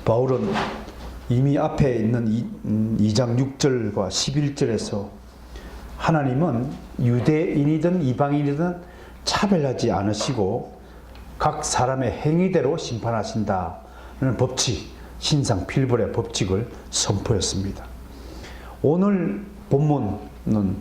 바울은 이미 앞에 있는 2장 6절과 11절에서 하나님은 유대인이든 이방인이든 차별하지 않으시고 각 사람의 행위대로 심판하신다는 법칙, 신상 필벌의 법칙을 선포했습니다. 오늘 본문은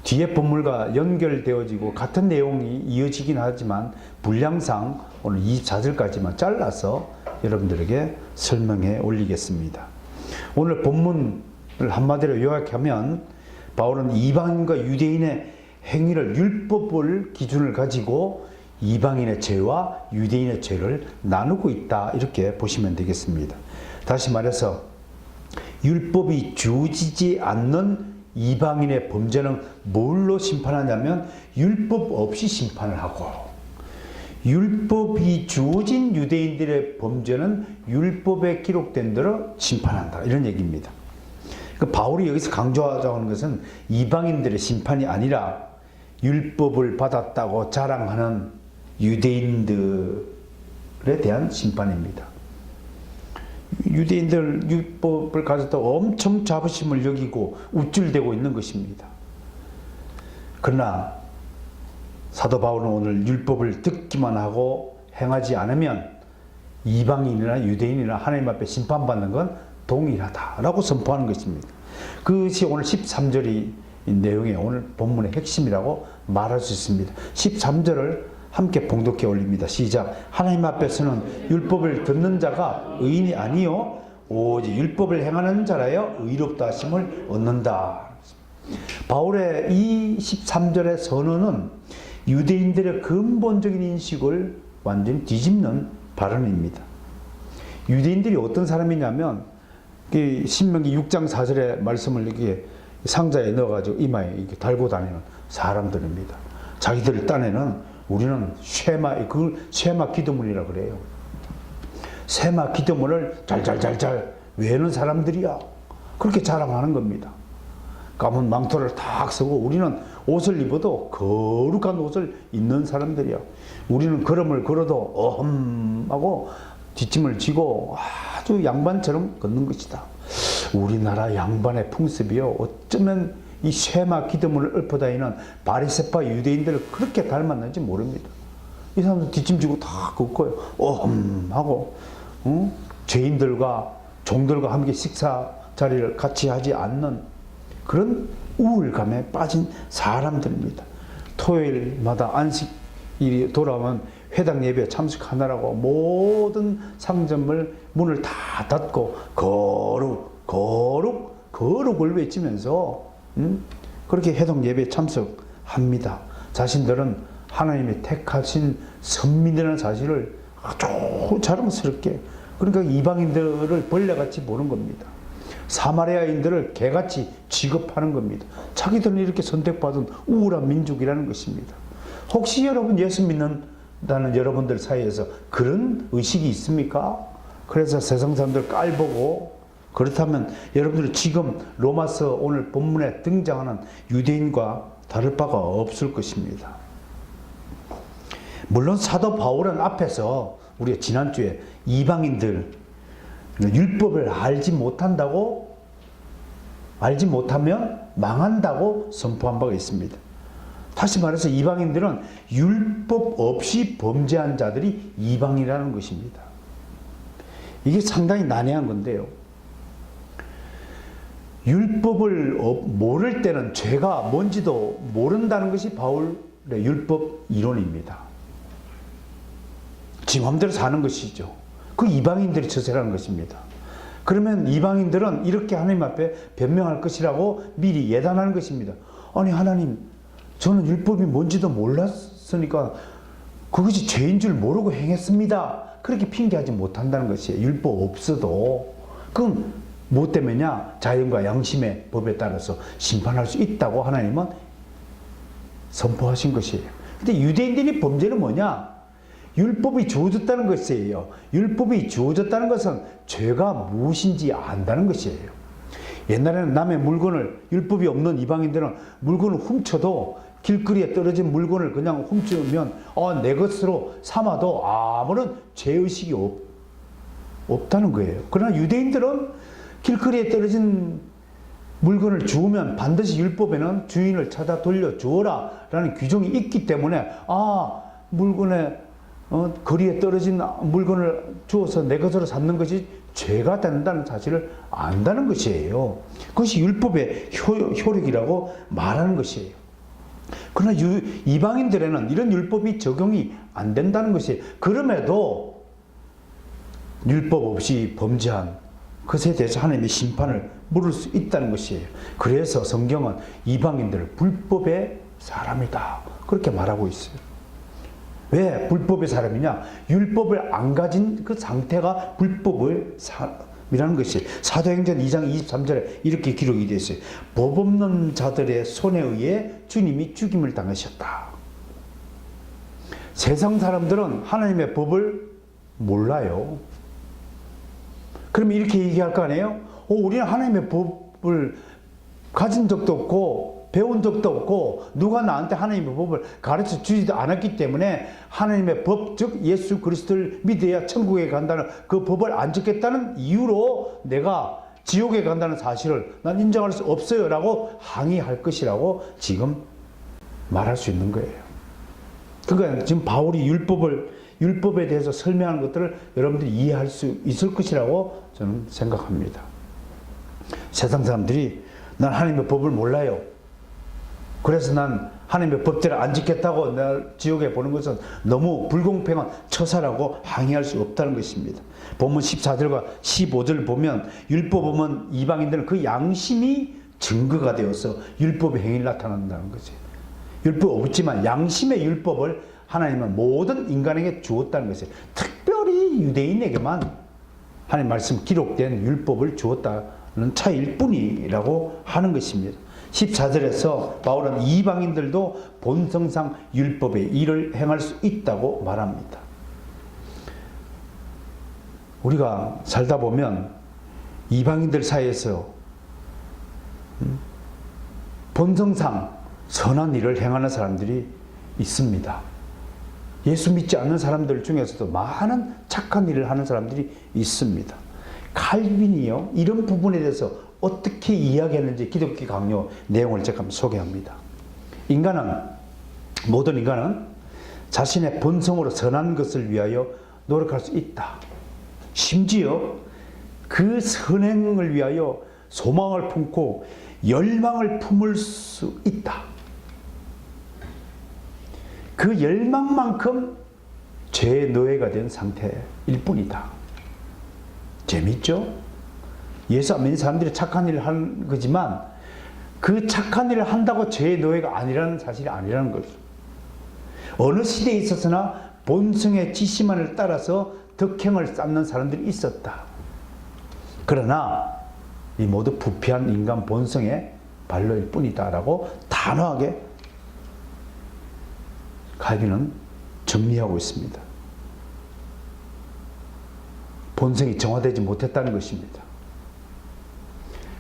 뒤에 본문과 연결되어지고 같은 내용이 이어지긴 하지만 분량상 오늘 24절까지만 잘라서 여러분들에게 설명해 올리겠습니다. 오늘 본문을 한마디로 요약하면 바울은 이방인과 유대인의 행위를 율법을 기준을 가지고 이방인의 죄와 유대인의 죄를 나누고 있다, 이렇게 보시면 되겠습니다. 다시 말해서 율법이 주어지지 않는 이방인의 범죄는 뭘로 심판하냐면 율법 없이 심판을 하고, 율법이 주어진 유대인들의 범죄는 율법에 기록된 대로 심판한다, 이런 얘기입니다. 그러니까 바울이 여기서 강조하자고 하는 것은 이방인들의 심판이 아니라 율법을 받았다고 자랑하는 유대인들에 대한 심판입니다. 유대인들 율법을 가졌다고 엄청 자부심을 여기고 우쭐대고 있는 것입니다. 그러나 사도 바울은 오늘 율법을 듣기만 하고 행하지 않으면 이방인이나 유대인이나 하나님 앞에 심판받는 건 동일하다라고 선포하는 것입니다. 그것이 오늘 13절이 내용의 오늘 본문의 핵심이라고 말할 수 있습니다. 13절을 함께 봉독해 올립니다. 시작. 하나님 앞에서는 율법을 듣는 자가 의인이 아니요 오직 율법을 행하는 자라여 의롭다 하심을 얻는다. 바울의 이 13절의 선언은 유대인들의 근본적인 인식을 완전히 뒤집는 발언입니다. 유대인들이 어떤 사람이냐면 신명기 6장 4절의 말씀을 이렇게 상자에 넣어가지고 이마에 이렇게 달고 다니는 사람들입니다. 자기들 딴에는 우리는 그걸 쉐마 기도문이라고 그래요. 쉐마 기도문을 잘잘잘잘 외우는 사람들이야. 그렇게 자랑하는 겁니다. 까만 망토를 탁 쓰고 우리는 옷을 입어도 거룩한 옷을 입는 사람들이야. 우리는 걸음을 걸어도 어흠하고 뒷짐을 지고 아주 양반처럼 걷는 것이다. 우리나라 양반의 풍습이요, 어쩌면 이 쉐마 기도문을 읊어다니는 바리새파 유대인들을 그렇게 닮았는지 모릅니다. 이 사람들 뒷짐 지고 다 걷고요, 어흠하고 죄인들과 종들과 함께 식사 자리를 같이 하지 않는 그런 우울감에 빠진 사람들입니다. 토요일마다 안식일이 돌아오면 회당 예배에 참석하느라고 모든 상점을 문을 다 닫고 거룩을 외치면서 그렇게 회당 예배에 참석합니다. 자신들은 하나님이 택하신 선민이라는 사실을 아주 자랑스럽게, 그러니까 이방인들을 벌레같이 보는 겁니다. 사마리아인들을 개같이 취급하는 겁니다. 자기들은 이렇게 선택받은 우울한 민족이라는 것입니다. 혹시 여러분 예수 믿는다는 여러분들 사이에서 그런 의식이 있습니까? 그래서 세상 사람들 깔보고, 그렇다면 여러분들은 지금 로마서 오늘 본문에 등장하는 유대인과 다를 바가 없을 것입니다. 물론 사도 바울은 앞에서 우리가 지난주에 이방인들 율법을 알지 못하면 망한다고 선포한 바가 있습니다. 다시 말해서 이방인들은 율법 없이 범죄한 자들이 이방이라는 것입니다. 이게 상당히 난해한 건데요. 율법을 모를 때는 죄가 뭔지도 모른다는 것이 바울의 율법 이론입니다. 지 맘대로 사는 것이죠. 그 이방인들이 처세라는 것입니다. 그러면 이방인들은 이렇게 하나님 앞에 변명할 것이라고 미리 예단하는 것입니다. 아니 하나님, 저는 율법이 뭔지도 몰랐으니까 그것이 죄인 줄 모르고 행했습니다. 그렇게 핑계하지 못한다는 것이에요. 율법 없어도. 그럼 뭐 때문이냐? 자연과 양심의 법에 따라서 심판할 수 있다고 하나님은 선포하신 것이에요. 근데 유대인들이 범죄는 뭐냐? 율법이 주어졌다는 것이에요. 율법이 주어졌다는 것은 죄가 무엇인지 안다는 것이에요. 옛날에는 남의 물건을, 율법이 없는 이방인들은 물건을 훔쳐도 길거리에 떨어진 물건을 그냥 훔치면 내 것으로 삼아도 아무런 죄의식이 없다는 거예요. 그러나 유대인들은 길거리에 떨어진 물건을 주우면 반드시 율법에는 주인을 찾아 돌려주어라 라는 규정이 있기 때문에 물건에 거리에 떨어진 물건을 주어서 내 것으로 삼는 것이 죄가 된다는 사실을 안다는 것이에요. 그것이 율법의 효력이라고 말하는 것이에요. 그러나 이방인들에는 이런 율법이 적용이 안 된다는 것이에요. 그럼에도 율법 없이 범죄한 그것에 대해서 하나님의 심판을 물을 수 있다는 것이에요. 그래서 성경은 이방인들을 불법의 사람이다 그렇게 말하고 있어요. 왜 불법의 사람이냐? 율법을 안 가진 그 상태가 불법의 사람이라는 것이 사도행전 2장 23절에 이렇게 기록이 되어 있어요. 법 없는 자들의 손에 의해 주님이 죽임을 당하셨다. 세상 사람들은 하나님의 법을 몰라요. 그러면 이렇게 얘기할 거 아니에요? 우리는 하나님의 법을 가진 적도 없고 배운 적도 없고 누가 나한테 하나님의 법을 가르쳐 주지도 않았기 때문에 하나님의 법, 즉 예수 그리스도를 믿어야 천국에 간다는 그 법을 안 지켰다는 이유로 내가 지옥에 간다는 사실을 난 인정할 수 없어요 라고 항의할 것이라고 지금 말할 수 있는 거예요. 그러니까 지금 바울이 율법에 대해서 설명하는 것들을 여러분들이 이해할 수 있을 것이라고 저는 생각합니다. 세상 사람들이 난 하나님의 법을 몰라요. 그래서 난 하나님의 법대로 안 지켰다고 날 지옥에 보는 것은 너무 불공평한 처사라고 항의할 수 없다는 것입니다. 본문 14절과 15절을 보면 율법은 이방인들은 그 양심이 증거가 되어서 율법의 행위를 나타난다는 거죠. 율법 없지만 양심의 율법을 하나님은 모든 인간에게 주었다는 것이에요. 특별히 유대인에게만 하나님 말씀 기록된 율법을 주었다는 차이일 뿐이라고 하는 것입니다. 14절에서 바울은 이방인들도 본성상 율법의 일을 행할 수 있다고 말합니다. 우리가 살다 보면 이방인들 사이에서 본성상 선한 일을 행하는 사람들이 있습니다. 예수 믿지 않는 사람들 중에서도 많은 착한 일을 하는 사람들이 있습니다. 칼빈이요, 이런 부분에 대해서 어떻게 이야기했는지 기독교 강요 내용을 제가 한번 소개합니다. 모든 인간은 자신의 본성으로 선한 것을 위하여 노력할 수 있다. 심지어 그 선행을 위하여 소망을 품고 열망을 품을 수 있다. 그 열망만큼 죄의 노예가 된 상태일 뿐이다. 재밌죠? 예수 안 믿는 사람들이 착한 일을 하는 거지만 그 착한 일을 한다고 죄의 노예가 아니라는 사실이 아니라는 거죠. 어느 시대에 있었으나 본성의 지시만을 따라서 덕행을 쌓는 사람들이 있었다. 그러나 이 모두 부패한 인간 본성의 발로일 뿐이다 라고 단호하게 칼빈은 정리하고 있습니다. 본성이 정화되지 못했다는 것입니다.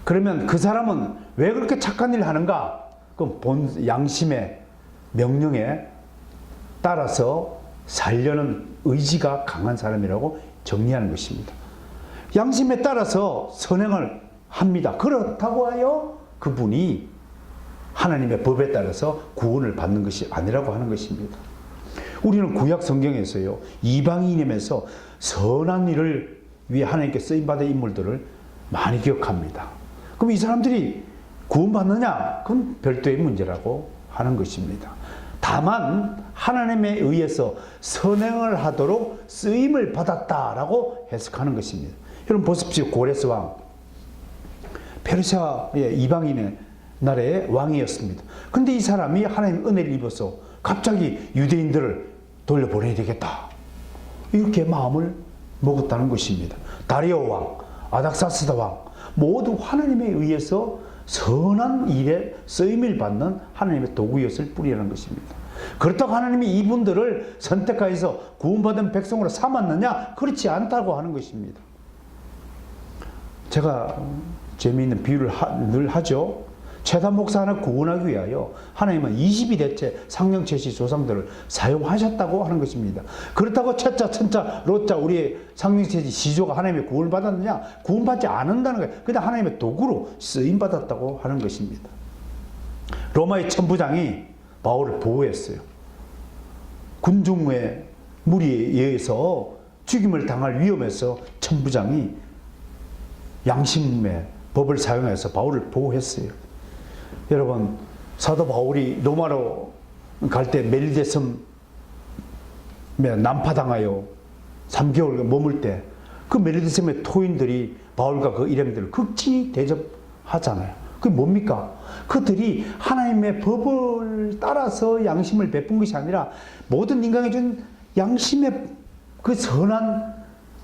그러면 그 사람은 왜 그렇게 착한 일을 하는가? 그럼 양심의 명령에 따라서 살려는 의지가 강한 사람이라고 정리하는 것입니다. 양심에 따라서 선행을 합니다. 그렇다고 하여 그분이 하나님의 법에 따라서 구원을 받는 것이 아니라고 하는 것입니다. 우리는 구약 성경에서요, 이방인임에서 선한 일을 위해 하나님께 쓰임받은 인물들을 많이 기억합니다. 그럼 이 사람들이 구원받느냐? 그건 별도의 문제라고 하는 것입니다. 다만 하나님에 의해서 선행을 하도록 쓰임을 받았다라고 해석하는 것입니다. 여러분 보십시오. 고레스 왕, 페르시아의 이방인의 나라의 왕이었습니다. 근데 이 사람이 하나님의 은혜를 입어서 갑자기 유대인들을 돌려보내야 되겠다, 이렇게 마음을 먹었다는 것입니다. 다리오 왕, 아닥사스다 왕 모두 하나님에 의해서 선한 일에 쓰임을 받는 하나님의 도구였을 뿐이라는 것입니다. 그렇다고 하나님이 이분들을 선택하여서 구원받은 백성으로 삼았느냐? 그렇지 않다고 하는 것입니다. 제가 재미있는 비유를 늘 하죠. 최단 목사 하나 구원하기 위하여 하나님은 22대째 상령체시 조상들을 사용하셨다고 하는 것입니다. 그렇다고 첫자, 천자, 로자 우리의 상령체시 시조가 하나님의 구원을 받았느냐? 구원받지 않는다는 거예요. 그냥 하나님의 도구로 쓰임받았다고 하는 것입니다. 로마의 천부장이 바울을 보호했어요. 군중의 무리에 의해서 죽임을 당할 위험에서 천부장이 양심의 법을 사용해서 바울을 보호했어요. 여러분, 사도 바울이 로마로 갈 때 멜리데 섬에 난파당하여 3개월 머물 때 그 멜리데 섬의 토인들이 바울과 그 일행들을 극진히 대접하잖아요. 그게 뭡니까? 그들이 하나님의 법을 따라서 양심을 베푼 것이 아니라 모든 인간에 준 양심의 그 선한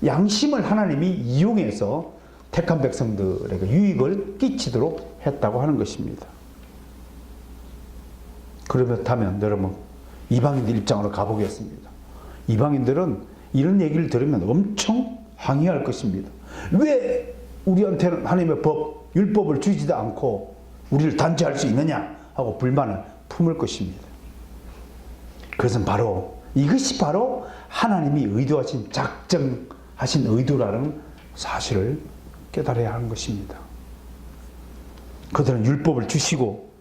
양심을 하나님이 이용해서 택한 백성들에게 유익을 끼치도록 했다고 하는 것입니다. 그렇다면 여러분, 이방인들 입장으로 가보겠습니다. 이방인들은 이런 얘기를 들으면 엄청 항의할 것입니다. 왜 우리한테는 하나님의 법, 율법을 주지도 않고 우리를 단죄할 수 있느냐 하고 불만을 품을 것입니다. 그것은 바로 이것이 바로 하나님이 의도하신 작정하신 의도라는 사실을 깨달아야 하는 것입니다. 그들은 율법을 주시고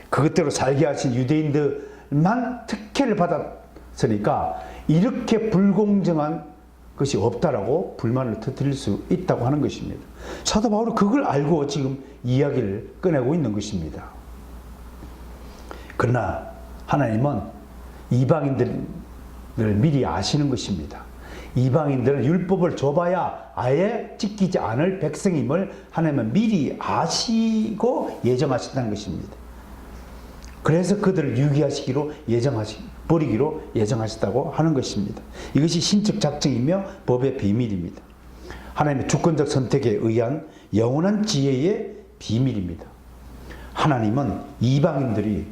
그것대로 살게 하신 유대인들만 특혜를 받았으니까 이렇게 불공정한 것이 없다라고 불만을 터뜨릴 수 있다고 하는 것입니다. 사도 바울은 그걸 알고 지금 이야기를 꺼내고 있는 것입니다. 그러나 하나님은 이방인들을 미리 아시는 것입니다. 이방인들은 율법을 줘봐야 아예 지키지 않을 백성임을 하나님은 미리 아시고 예정하신다는 것입니다. 그래서 그들을 유기하시기로 버리기로 예정하셨다고 하는 것입니다. 이것이 신적 작정이며 법의 비밀입니다. 하나님의 주권적 선택에 의한 영원한 지혜의 비밀입니다. 하나님은 이방인들이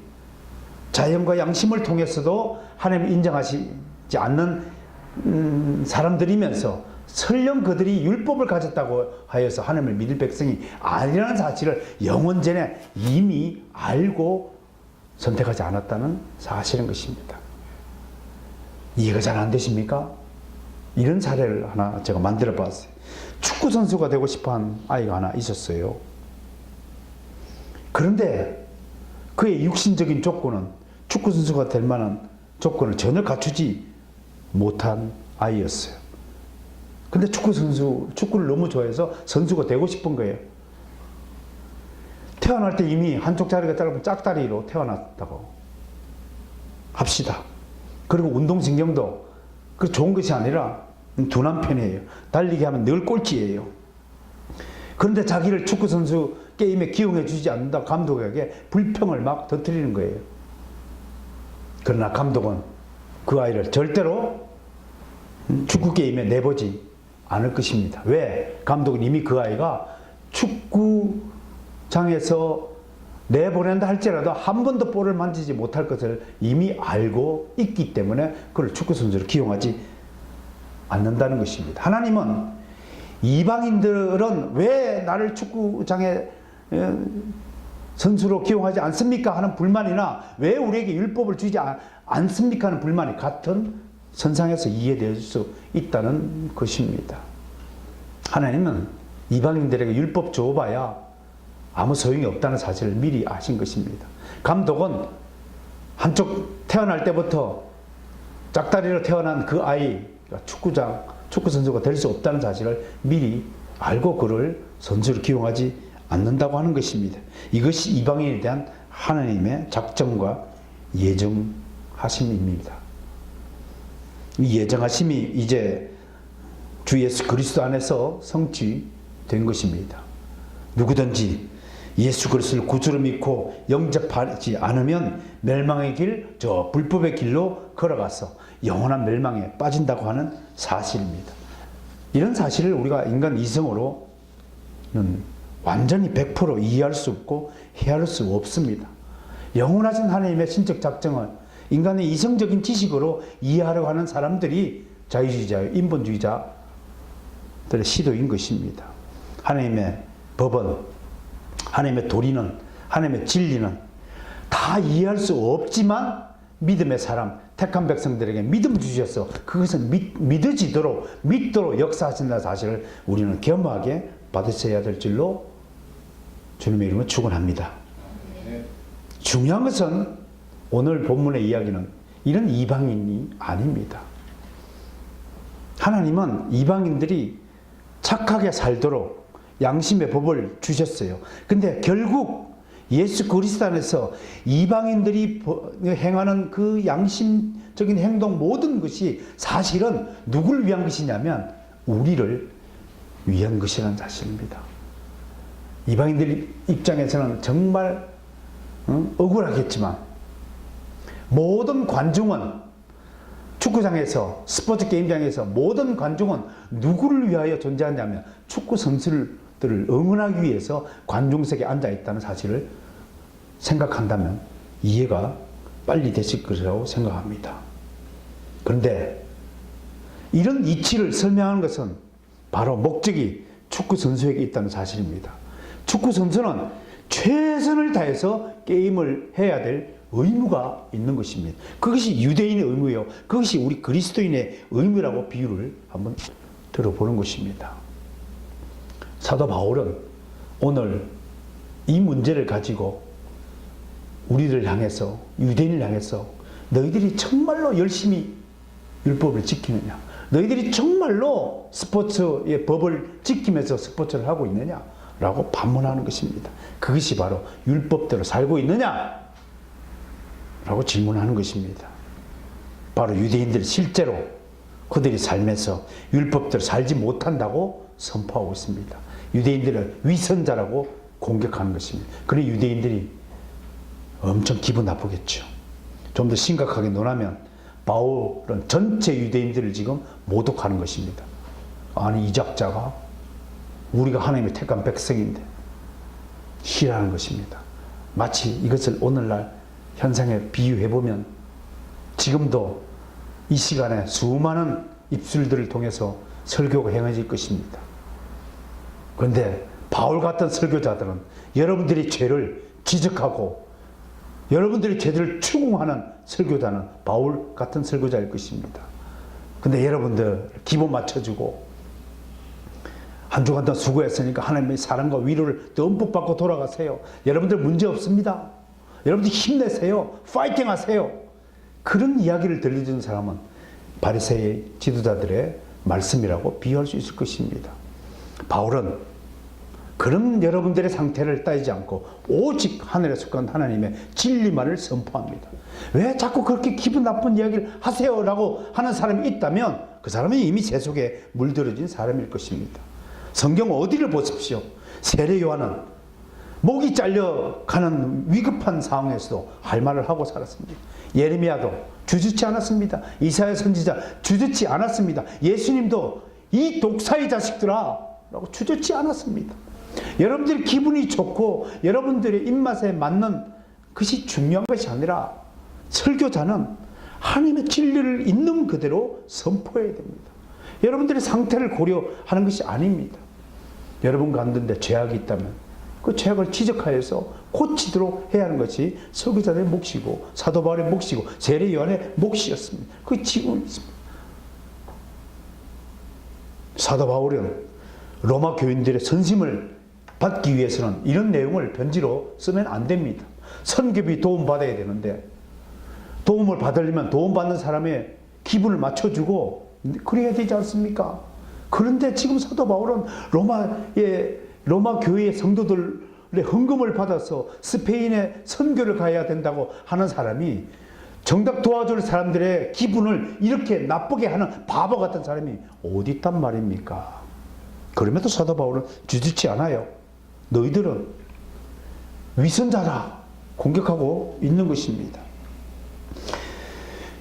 자연과 양심을 통해서도 하나님을 인정하시지 않는 사람들이면서 설령 그들이 율법을 가졌다고 하여서 하나님을 믿을 백성이 아니라는 사실을 영원전에 이미 알고 선택하지 않았다는 사실인 것입니다. 이해가 잘 안 되십니까? 이런 사례를 하나 제가 만들어 봤어요. 축구 선수가 되고 싶어 한 아이가 하나 있었어요. 그런데 그의 육신적인 조건은 축구 선수가 될 만한 조건을 전혀 갖추지 못한 아이였어요. 근데 축구를 너무 좋아해서 선수가 되고 싶은 거예요. 태어날 때 이미 한쪽 다리가 짧은 짝다리로 태어났다고 합시다. 그리고 운동신경도 그 좋은 것이 아니라 둔한 편이에요. 달리기 하면 늘 꼴찌예요. 그런데 자기를 축구선수 게임에 기용해 주지 않는다 감독에게 불평을 막 터뜨리는 거예요. 그러나 감독은 그 아이를 절대로 축구 게임에 내보지 않을 것입니다. 왜? 감독은 이미 그 아이가 축구장에서 내보낸다 할지라도 한 번도 볼을 만지지 못할 것을 이미 알고 있기 때문에 그를 축구선수로 기용하지 않는다는 것입니다. 하나님은 이방인들은 왜 나를 축구장에 선수로 기용하지 않습니까? 하는 불만이나 왜 우리에게 율법을 주지 않습니까? 하는 불만이 같은 선상에서 이해될 수 있다는 것입니다. 하나님은 이방인들에게 율법 줘봐야 아무 소용이 없다는 사실을 미리 아신 것입니다. 감독은 한쪽 태어날 때부터 짝다리로 태어난 그 아이가 축구 선수가 될 수 없다는 사실을 미리 알고 그를 선수로 기용하지 않는다고 하는 것입니다. 이것이 이방인에 대한 하나님의 작정과 예정하심입니다. 이 예정하심이 이제 주 예수 그리스도 안에서 성취된 것입니다. 누구든지 예수 그리스도를 구주로 믿고 영접하지 않으면 멸망의 길, 저 불법의 길로 걸어가서 영원한 멸망에 빠진다고 하는 사실입니다. 이런 사실을 우리가 인간 이성으로는 완전히 100% 이해할 수 없고 헤아릴 수 없습니다. 영원하신 하나님의 신적 작정은 인간의 이성적인 지식으로 이해하려고 하는 사람들이 자유주의자, 인본주의자들의 시도인 것입니다. 하나님의 법은, 하나님의 도리는 하나님의 진리는 다 이해할 수 없지만 믿음의 사람, 택한 백성들에게 믿음을 주셔서 그것은 믿도록 역사하신다는 사실을 우리는 겸허하게 받으셔야 될 줄로 주님의 이름으로 축원합니다. 중요한 것은 오늘 본문의 이야기는 이런 이방인이 아닙니다. 하나님은 이방인들이 착하게 살도록 양심의 법을 주셨어요. 근데 결국 예수 그리스도 안에서 이방인들이 행하는 그 양심적인 행동 모든 것이 사실은 누구를 위한 것이냐면 우리를 위한 것이라는 사실입니다. 이방인들 입장에서는 정말 억울하겠지만 모든 관중은 축구장에서 스포츠 게임장에서 모든 관중은 누구를 위하여 존재하냐면 축구 선수들을 응원하기 위해서 관중석에 앉아 있다는 사실을 생각한다면 이해가 빨리 되실 것이라고 생각합니다. 그런데 이런 이치를 설명하는 것은 바로 목적이 축구 선수에게 있다는 사실입니다. 축구 선수는 최선을 다해서 게임을 해야 될 의무가 있는 것입니다. 그것이 유대인의 의무예요. 그것이 우리 그리스도인의 의무라고 비유를 한번 들어보는 것입니다. 사도 바울은 오늘 이 문제를 가지고 우리를 향해서, 유대인을 향해서 너희들이 정말로 열심히 율법을 지키느냐? 너희들이 정말로 스포츠의 법을 지키면서 스포츠를 하고 있느냐? 라고 반문하는 것입니다. 그것이 바로 율법대로 살고 있느냐? 라고 질문하는 것입니다. 바로 유대인들이 실제로 그들이 살면서 율법대로 살지 못한다고 선포하고 있습니다. 유대인들을 위선자라고 공격하는 것입니다. 그래 유대인들이 엄청 기분 나쁘겠죠. 좀 더 심각하게 논하면 바울은 전체 유대인들을 지금 모독하는 것입니다. 아니 이 작자가 우리가 하나님의 택한 백성인데 싫어하는 것입니다. 마치 이것을 오늘날 현상에 비유해보면 지금도 이 시간에 수많은 입술들을 통해서 설교가 행해질 것입니다. 그런데 바울 같은 설교자들은 여러분들이 죄를 지적하고 여러분들이 죄를 추궁하는 설교자는 바울 같은 설교자일 것입니다. 근데 여러분들 기분 맞춰주고 한 주간 더 수고했으니까 하나님의 사랑과 위로를 듬뿍 받고 돌아가세요. 여러분들 문제 없습니다. 여러분들 힘내세요. 파이팅 하세요. 그런 이야기를 들려주는 사람은 바리새의 지도자들의 말씀이라고 비유할 수 있을 것입니다. 바울은 그런 여러분들의 상태를 따지지 않고 오직 하늘에 속한 하나님의 진리만을 선포합니다. 왜 자꾸 그렇게 기분 나쁜 이야기를 하세요? 라고 하는 사람이 있다면 그 사람은 이미 재 속에 물들어진 사람일 것입니다. 성경 어디를 보십시오. 세례 요한은 목이 잘려가는 위급한 상황에서도 할 말을 하고 살았습니다. 예레미야도 주저치 않았습니다. 이사야 선지자 주저치 않았습니다. 예수님도 이 독사의 자식들아 라고 주저치 않았습니다. 여러분들이 기분이 좋고 여러분들의 입맛에 맞는 것이 중요한 것이 아니라 설교자는 하나님의 진리를 있는 그대로 선포해야 됩니다. 여러분들의 상태를 고려하는 것이 아닙니다. 여러분 가운데 죄악이 있다면 그 죄악을 지적하여서 고치도록 해야 하는 것이 설교자들의 몫이고 사도 바울의 몫이고 세례 요한의 몫이었습니다. 그게 지금 있습니다. 사도 바울은 로마 교인들의 선심을 받기 위해서는 이런 내용을 편지로 쓰면 안 됩니다. 선교비 도움받아야 되는데 도움을 받으려면 도움받는 사람의 기분을 맞춰주고 그래야 되지 않습니까? 그런데 지금 사도 바울은 로마 교회의 성도들의 헌금을 받아서 스페인에 선교를 가야 된다고 하는 사람이 정작 도와줄 사람들의 기분을 이렇게 나쁘게 하는 바보 같은 사람이 어디 있단 말입니까? 그럼에도 사도 바울은 주저치 않아요. 너희들은 위선자라 공격하고 있는 것입니다.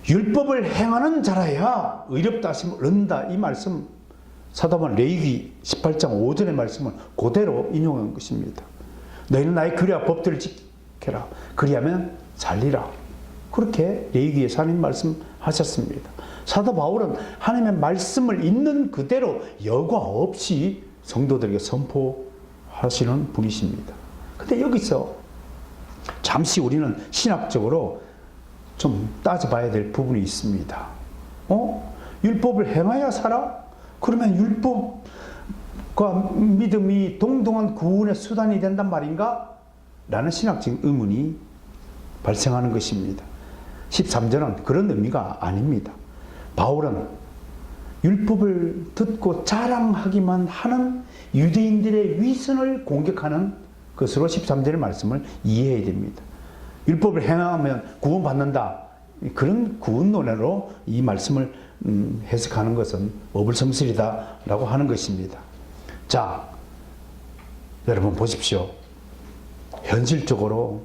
율법을 행하는 자라야 의롭다 하심을 얻는다. 이 말씀 사도 바울 레위기 18장 5절의 말씀을 그대로 인용한 것입니다. 너희는 나의 규례와 법들을 지켜라. 그리하면 살리라. 그렇게 레위기에서 하나님 말씀하셨습니다. 사도 바울은 하나님의 말씀을 있는 그대로 여과 없이 성도들에게 선포하시는 분이십니다. 근데 여기서 잠시 우리는 신학적으로 좀 따져봐야 될 부분이 있습니다. 율법을 행하여 살아? 그러면 율법과 믿음이 동등한 구원의 수단이 된단 말인가? 라는 신학적인 의문이 발생하는 것입니다. 13절은 그런 의미가 아닙니다. 바울은 율법을 듣고 자랑하기만 하는 유대인들의 위선을 공격하는 것으로 13절의 말씀을 이해해야 됩니다. 율법을 행하면 구원받는다. 그런 구원론으로 이 말씀을 해석하는 것은 어불성설이다라고 하는 것입니다. 자, 여러분 보십시오. 현실적으로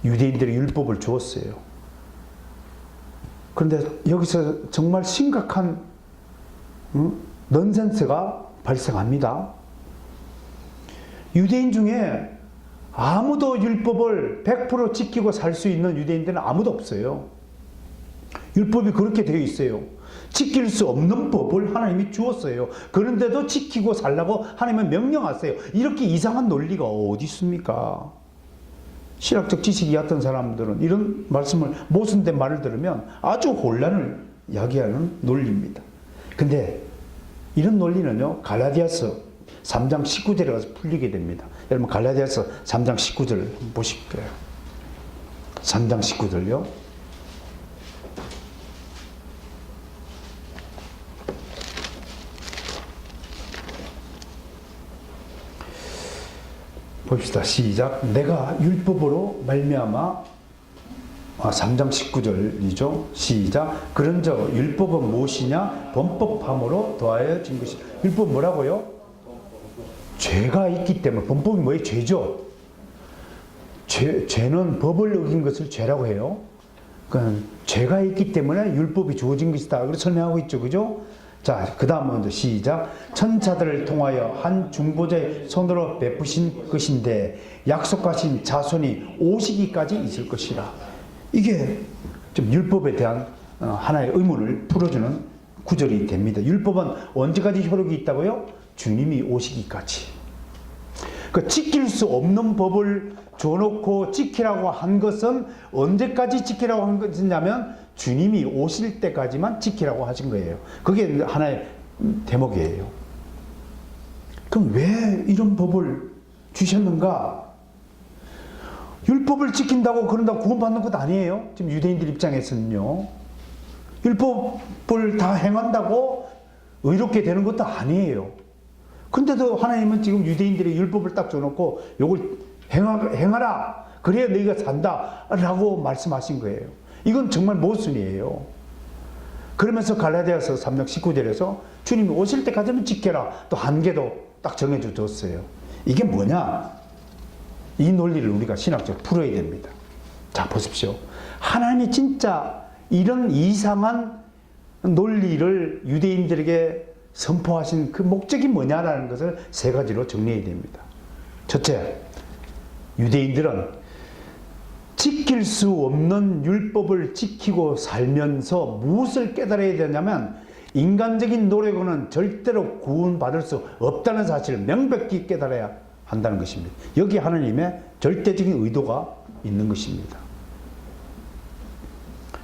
유대인들이 율법을 주었어요. 그런데 여기서 정말 심각한 넌센스가 발생합니다. 유대인 중에 아무도 율법을 100% 지키고 살 수 있는 유대인들은 아무도 없어요. 율법이 그렇게 되어 있어요. 지킬 수 없는 법을 하나님이 주었어요. 그런데도 지키고 살라고 하나님은 명령하세요. 이렇게 이상한 논리가 어디 있습니까? 신학적 지식이 얕은 사람들은 이런 말씀을, 모순된 말을 들으면 아주 혼란을 야기하는 논리입니다. 근데 이런 논리는요, 갈라디아서 3장 19절에 가서 풀리게 됩니다. 여러분 갈라디아서 3장 19절 보실게요. 3장 19절요. 봅시다. 시작. 내가 율법으로 말미암아 3장 19절이죠. 시작. 그런저 율법은 무엇이냐? 범법함으로 더하여 진 것이. 율법 뭐라고요? 죄가 있기 때문에. 범법이 뭐예요? 죄죠. 죄는 법을 어긴 것을 죄라고 해요. 그러니까 죄가 있기 때문에 율법이 주어진 것이다. 그렇게 설명하고 있죠. 그죠? 자, 그 다음 먼저 시작. 천사들을 통하여 한 중보자의 손으로 베푸신 것인데 약속하신 자손이 오시기까지 있을 것이라. 이게 좀 율법에 대한 하나의 의문을 풀어주는 구절이 됩니다. 율법은 언제까지 효력이 있다고요? 주님이 오시기까지. 그 지킬 수 없는 법을 줘놓고 지키라고 한 것은 언제까지 지키라고 한 것이냐면 주님이 오실 때까지만 지키라고 하신 거예요. 그게 하나의 대목이에요. 그럼 왜 이런 법을 주셨는가? 율법을 지킨다고 그런다고 구원받는 것 아니에요. 지금 유대인들 입장에서는요. 율법을 다 행한다고 의롭게 되는 것도 아니에요. 근데도 하나님은 지금 유대인들의 율법을 딱 줘놓고 요걸 행하라. 그래야 너희가 산다. 라고 말씀하신 거예요. 이건 정말 모순이에요. 그러면서 갈라디아서 3장 19절에서 주님이 오실 때까지는 지켜라. 또 한계도 딱 정해줘 줬어요. 이게 뭐냐? 이 논리를 우리가 신학적으로 풀어야 됩니다. 자, 보십시오. 하나님이 진짜 이런 이상한 논리를 유대인들에게 선포하신 그 목적이 뭐냐라는 것을 세 가지로 정리해야 됩니다. 첫째, 유대인들은 지킬 수 없는 율법을 지키고 살면서 무엇을 깨달아야 되냐면 인간적인 노력으로는 절대로 구원받을 수 없다는 사실을 명백히 깨달아야 한다는 것입니다. 여기 하나님의 절대적인 의도가 있는 것입니다.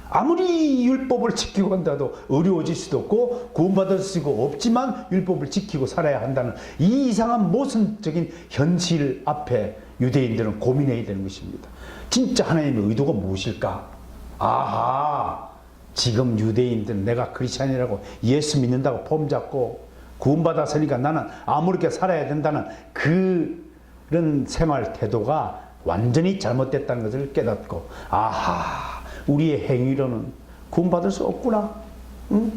아무리 율법을 지키고 한다도 어려워질 수도 없고 구원받을 수가 없지만 율법을 지키고 살아야 한다는 이 이상한 모순적인 현실 앞에 유대인들은 고민해야 되는 것입니다. 진짜 하나님의 의도가 무엇일까? 아하, 지금 유대인들은 내가 크리스찬이라고 예수 믿는다고 폼 잡고 구원받았으니까 나는 아무렇게 살아야 된다는 그런 생활 태도가 완전히 잘못됐다는 것을 깨닫고, 아하, 우리의 행위로는 구원받을 수 없구나. 응?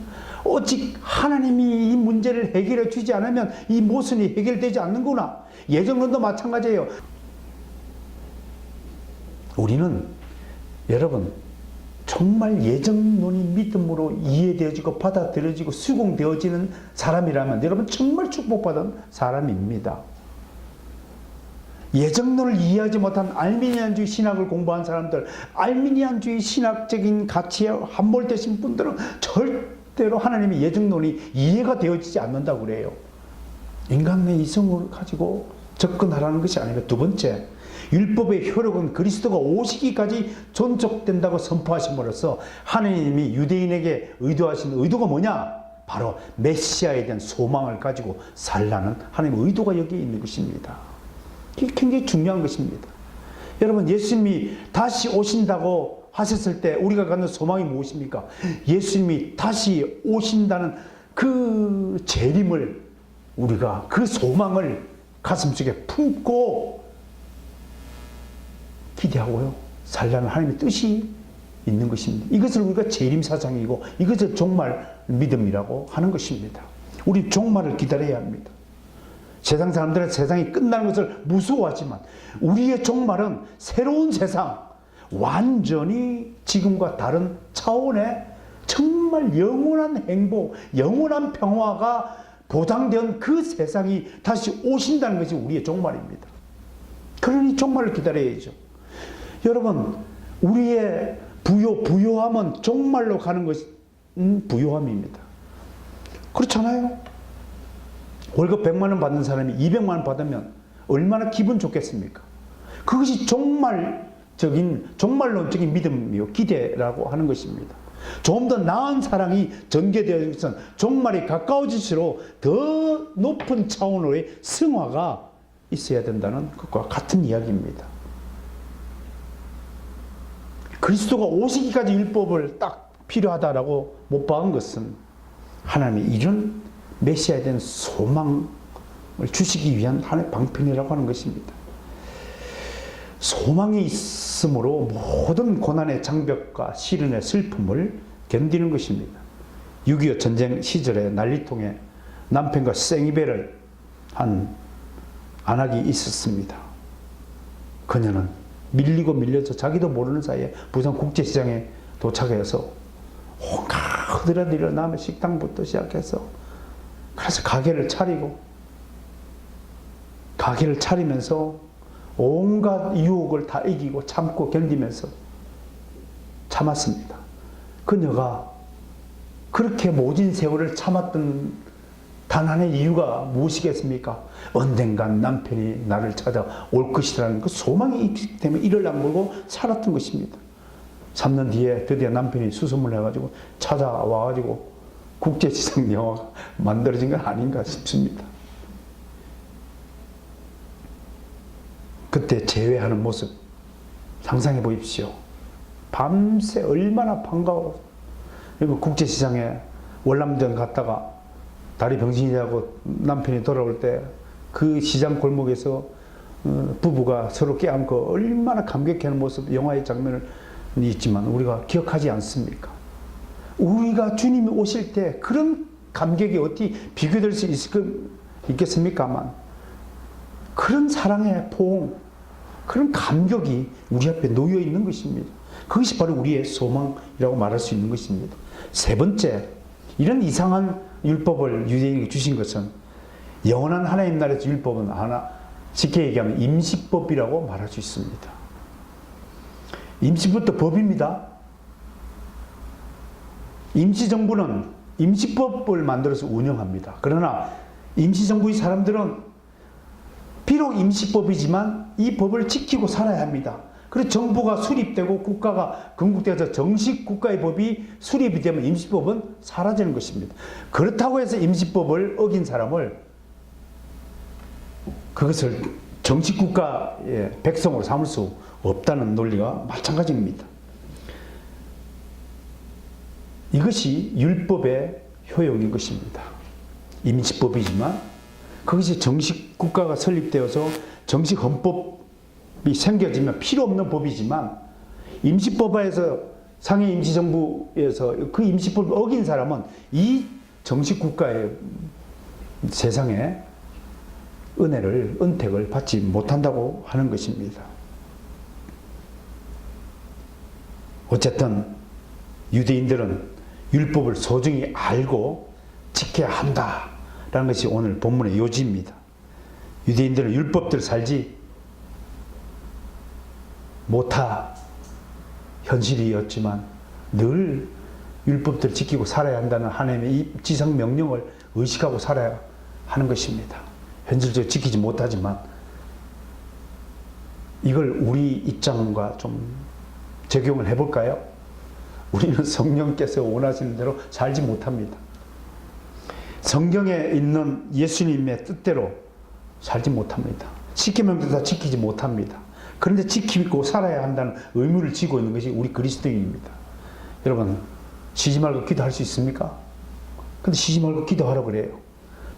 오직 하나님이 이 문제를 해결해 주지 않으면 이 모순이 해결되지 않는구나. 예정론도 마찬가지예요. 우리는 여러분 정말 예정론이 믿음으로 이해되어지고 받아들여지고 수긍되어지는 사람이라면 여러분 정말 축복받은 사람입니다. 예정론을 이해하지 못한 알미니안주의 신학을 공부한 사람들, 알미니안주의 신학적인 가치에 함몰되신 분들은 절대로 하나님의 예정론이 이해가 되어지지 않는다고 그래요. 인간의 이성을 가지고 접근하라는 것이 아니고, 두 번째, 율법의 효력은 그리스도가 오시기까지 존속된다고 선포하심으로써 하나님이 유대인에게 의도하신 의도가 뭐냐? 바로 메시아에 대한 소망을 가지고 살라는 하나님의 의도가 여기에 있는 것입니다. 이게 굉장히 중요한 것입니다. 여러분, 예수님이 다시 오신다고 하셨을 때 우리가 갖는 소망이 무엇입니까? 예수님이 다시 오신다는 그 재림을, 우리가 그 소망을 가슴속에 품고 기대하고요, 살라는 하나님의 뜻이 있는 것입니다. 이것을 우리가 재림사상이고 이것을 종말 믿음이라고 하는 것입니다. 우리 종말을 기다려야 합니다. 세상 사람들은 세상이 끝나는 것을 무서워하지만 우리의 종말은 새로운 세상, 완전히 지금과 다른 차원의 정말 영원한 행복, 영원한 평화가 보장된 그 세상이 다시 오신다는 것이 우리의 종말입니다. 그러니 종말을 기다려야죠. 여러분, 우리의 부요함은 종말로 가는 것이 부요함입니다. 그렇잖아요? 월급 100만 원 받는 사람이 200만 원 받으면 얼마나 기분 좋겠습니까? 그것이 종말론적인 믿음이요, 기대라고 하는 것입니다. 좀 더 나은 사랑이 전개되어 있어서 종말이 가까워질수록 더 높은 차원으로의 승화가 있어야 된다는 것과 같은 이야기입니다. 그리스도가 오시기까지 율법을 딱 필요하다라고 못 박은 것은 하나님이 이런 메시아에 대한 소망을 주시기 위한 하나님의 방편이라고 하는 것입니다. 소망이 있으므로 모든 고난의 장벽과 시련의 슬픔을 견디는 것입니다. 6.25 전쟁 시절에 난리통에 남편과 생이별을 한 안악이 있었습니다. 그녀는 밀리고 밀려서 자기도 모르는 사이에 부산 국제시장에 도착해서 온갖 흐드러들어 남의 식당부터 시작해서 그래서 가게를 차리면서 온갖 유혹을 다 이기고 참고 견디면서 참았습니다. 그녀가 그렇게 모진 세월을 참았던 단 하나의 이유가 무엇이겠습니까? 언젠간 남편이 나를 찾아올 것이라는 그 소망이 있기 때문에 이를 악물고 살았던 것입니다. 3년 뒤에 드디어 남편이 수소문을 해가지고 찾아와가지고 국제시장 영화가 만들어진 건 아닌가 싶습니다. 그때 재회하는 모습 상상해 보십시오. 밤새 얼마나 반가워. 그리고 국제시장에 월남전 갔다가 다리 병신이 되고 남편이 돌아올 때 그 시장 골목에서 부부가 서로 껴안고 얼마나 감격해하는 모습, 영화의 장면을 있지만 우리가 기억하지 않습니까? 우리가 주님이 오실 때 그런 감격이 어떻게 비교될 수 있겠습니까만, 그런 사랑의 포옹, 그런 감격이 우리 앞에 놓여 있는 것입니다. 그것이 바로 우리의 소망이라고 말할 수 있는 것입니다. 세 번째, 이런 이상한 율법을 유대인에게 주신 것은 영원한 하나님 나라에서 율법은 하나, 쉽게 얘기하면 임시법이라고 말할 수 있습니다. 임시법도 법입니다. 임시정부는 임시법을 만들어서 운영합니다. 그러나 임시정부의 사람들은 비록 임시법이지만 이 법을 지키고 살아야 합니다. 그래서 정부가 수립되고 국가가 건국돼서 정식 국가의 법이 수립이 되면 임시법은 사라지는 것입니다. 그렇다고 해서 임시법을 어긴 사람을 그것을 정식 국가의 백성으로 삼을 수 없다는 논리가 마찬가지입니다. 이것이 율법의 효용인 것입니다. 임시법이지만 그것이 정식 국가가 설립되어서 정식 헌법이 생겨지면 필요 없는 법이지만, 임시법에서 상해 임시정부에서 그 임시법을 어긴 사람은 이 정식 국가의 세상에 은택을 받지 못한다고 하는 것입니다. 어쨌든 유대인들은 율법을 소중히 알고 지켜야 한다라는 것이 오늘 본문의 요지입니다. 유대인들은 율법대로 살지 못할 현실이었지만 늘 율법대로 지키고 살아야 한다는 하나님의 이 지상 명령을 의식하고 살아야 하는 것입니다. 현실적으로 지키지 못하지만 이걸 우리 입장과 좀 적용을 해볼까요? 우리는 성령께서 원하시는 대로 살지 못합니다. 성경에 있는 예수님의 뜻대로 살지 못합니다. 십계명도 다 지키지 못합니다. 그런데 지키고 살아야 한다는 의무를 지고 있는 것이 우리 그리스도인입니다. 여러분, 쉬지 말고 기도할 수 있습니까? 근데 쉬지 말고 기도하라고 그래요.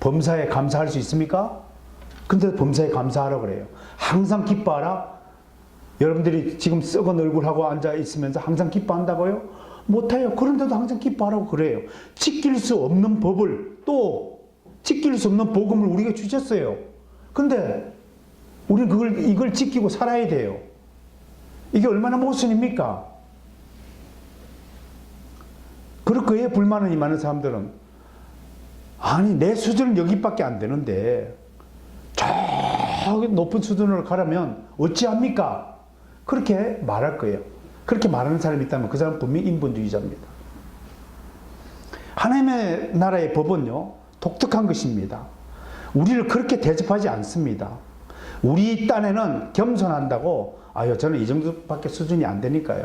범사에 감사할 수 있습니까? 근데 범사에 감사하라고 그래요. 항상 기뻐하라? 여러분들이 지금 썩은 얼굴하고 앉아 있으면서 항상 기뻐한다고요? 못해요. 그런데도 항상 기뻐하라고 그래요. 지킬 수 없는 법을, 또 지킬 수 없는 복음을 우리가 주셨어요. 근데 우리는 이걸 지키고 살아야 돼요. 이게 얼마나 모순입니까? 그럴 거에 불만이 많은 사람들은, 아니 내 수준은 여기밖에 안 되는데 저 높은 수준으로 가려면 어찌합니까? 그렇게 말할 거예요. 그렇게 말하는 사람이 있다면 그 사람은 분명히 인본주의자입니다. 하나님의 나라의 법은요, 독특한 것입니다. 우리를 그렇게 대접하지 않습니다. 우리 딴에는 겸손한다고, 아유 저는 이 정도밖에 수준이 안 되니까요.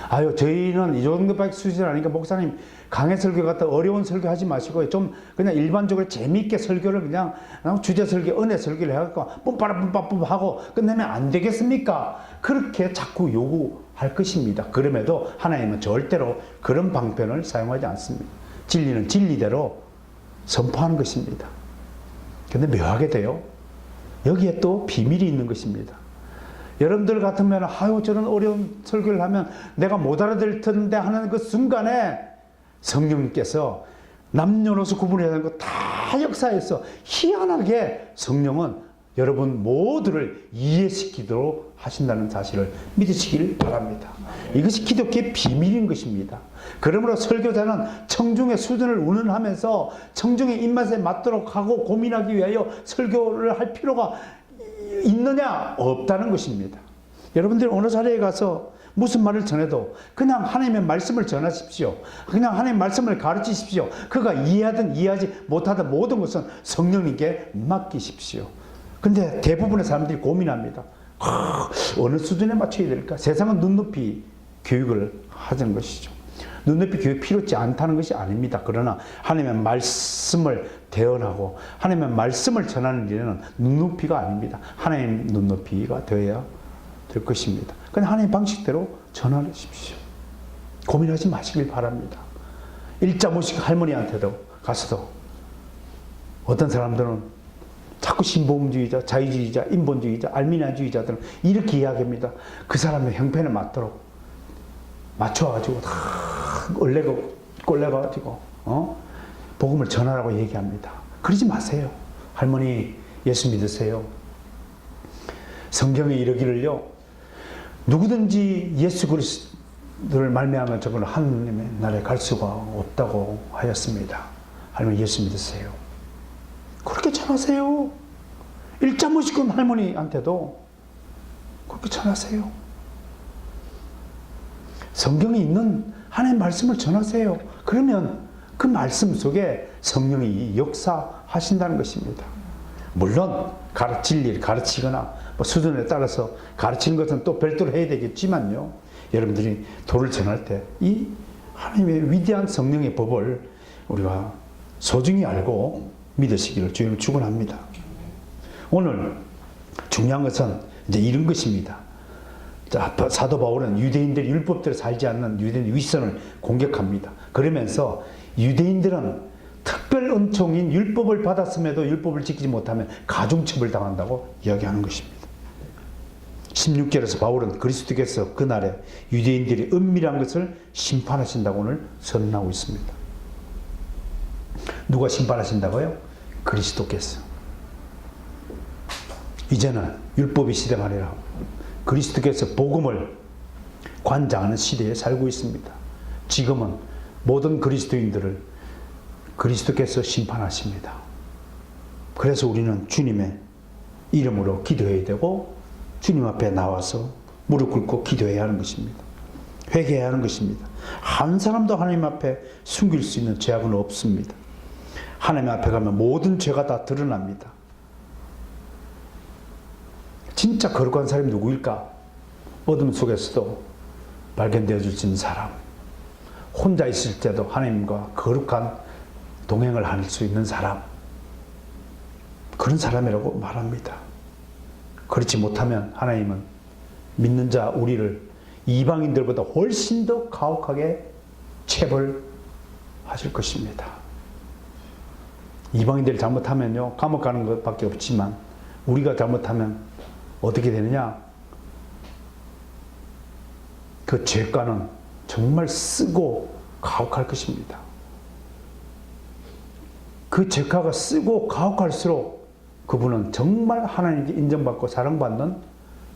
아유 저희는 이 정도밖에 수준이 아니니까 목사님 강해 설교 같다 어려운 설교 하지 마시고 좀 그냥 일반적으로 재미있게 설교를 그냥 주제 설교, 은혜 설교를 해갖고 뿜빠라뿜빠뿜 하고 끝내면 안 되겠습니까? 그렇게 자꾸 요구할 것입니다. 그럼에도 하나님은 절대로 그런 방편을 사용하지 않습니다. 진리는 진리대로 선포하는 것입니다. 근데 묘하게 돼요. 여기에 또 비밀이 있는 것입니다. 여러분들 같으면 아유 저런 어려운 설교를 하면 내가 못 알아들 텐데 하는 그 순간에 성령님께서 남녀노소 구분해야 하는 거 다 역사에서 희한하게 성령은 여러분 모두를 이해시키도록 하신다는 사실을 믿으시길 바랍니다. 이것이 기독교의 비밀인 것입니다. 그러므로 설교자는 청중의 수준을 운운하면서 청중의 입맛에 맞도록 하고 고민하기 위하여 설교를 할 필요가 있느냐? 없다는 것입니다. 여러분들 어느 자리에 가서 무슨 말을 전해도 그냥 하나님의 말씀을 전하십시오. 그냥 하나님의 말씀을 가르치십시오. 그가 이해하든 이해하지 못하든 모든 것은 성령님께 맡기십시오. 근데 대부분의 사람들이 고민합니다. 어느 수준에 맞춰야 될까? 세상은 눈높이 교육을 하자는 것이죠. 눈높이 교육 필요치 않다는 것이 아닙니다. 그러나 하나님의 말씀을 대언하고 하나님의 말씀을 전하는 일에는 눈높이가 아닙니다. 하나님 눈높이가 되어야 될 것입니다. 그냥 하나님 방식대로 전하십시오. 고민하지 마시길 바랍니다. 일자 모식 할머니한테도 가서도 어떤 사람들은 자꾸 신봉주의자, 자유주의자, 인본주의자, 알미니안주의자들은 이렇게 이야기합니다. 그 사람의 형편에 맞도록 맞춰가지고 다 얼레고 꼴레가지고 복음을 전하라고 얘기합니다. 그러지 마세요. 할머니 예수 믿으세요. 성경에 이르기를요, 누구든지 예수 그리스도를 말미암아 저는 하나님의 나라에 갈 수가 없다고 하였습니다. 할머니 예수 믿으세요. 그렇게 전하세요. 일자 모시건 할머니한테도 그렇게 전하세요. 성경에 있는 하나님의 말씀을 전하세요. 그러면 그 말씀 속에 성령이 역사하신다는 것입니다. 물론 진리를 가르치거나 수준에 따라서 가르치는 것은 또 별도로 해야 되겠지만요. 여러분들이 도를 전할 때 이 하나님의 위대한 성령의 법을 우리가 소중히 알고 믿으시기를 주님을 축원합니다. 오늘 중요한 것은 이제 이런 것입니다. 자, 사도 바울은 유대인들이 율법대로 살지 않는 유대인 윗선을 공격합니다. 그러면서 유대인들은 특별 은총인 율법을 받았음에도 율법을 지키지 못하면 가중처벌 당한다고 이야기하는 것입니다. 16절에서 바울은 그리스도께서 그날에 유대인들이 은밀한 것을 심판하신다고 오늘 선언하고 있습니다. 누가 심판하신다고요? 그리스도께서. 이제는 율법의 시대가 아니라 그리스도께서 복음을 관장하는 시대에 살고 있습니다. 지금은 모든 그리스도인들을 그리스도께서 심판하십니다. 그래서 우리는 주님의 이름으로 기도해야 되고 주님 앞에 나와서 무릎 꿇고 기도해야 하는 것입니다. 회개해야 하는 것입니다. 한 사람도 하나님 앞에 숨길 수 있는 죄악은 없습니다. 하나님 앞에 가면 모든 죄가 다 드러납니다. 진짜 거룩한 사람이 누구일까? 어둠 속에서도 발견되어 줄 수 있는 사람, 혼자 있을 때도 하나님과 거룩한 동행을 할 수 있는 사람, 그런 사람이라고 말합니다. 그렇지 못하면 하나님은 믿는 자 우리를 이방인들보다 훨씬 더 가혹하게 체벌하실 것입니다. 이방인들이 잘못하면요, 감옥 가는 것밖에 없지만 우리가 잘못하면 어떻게 되느냐? 그 죄가는 정말 쓰고 가혹할 것입니다. 그 죄가가 쓰고 가혹할수록 그분은 정말 하나님께 인정받고 사랑받는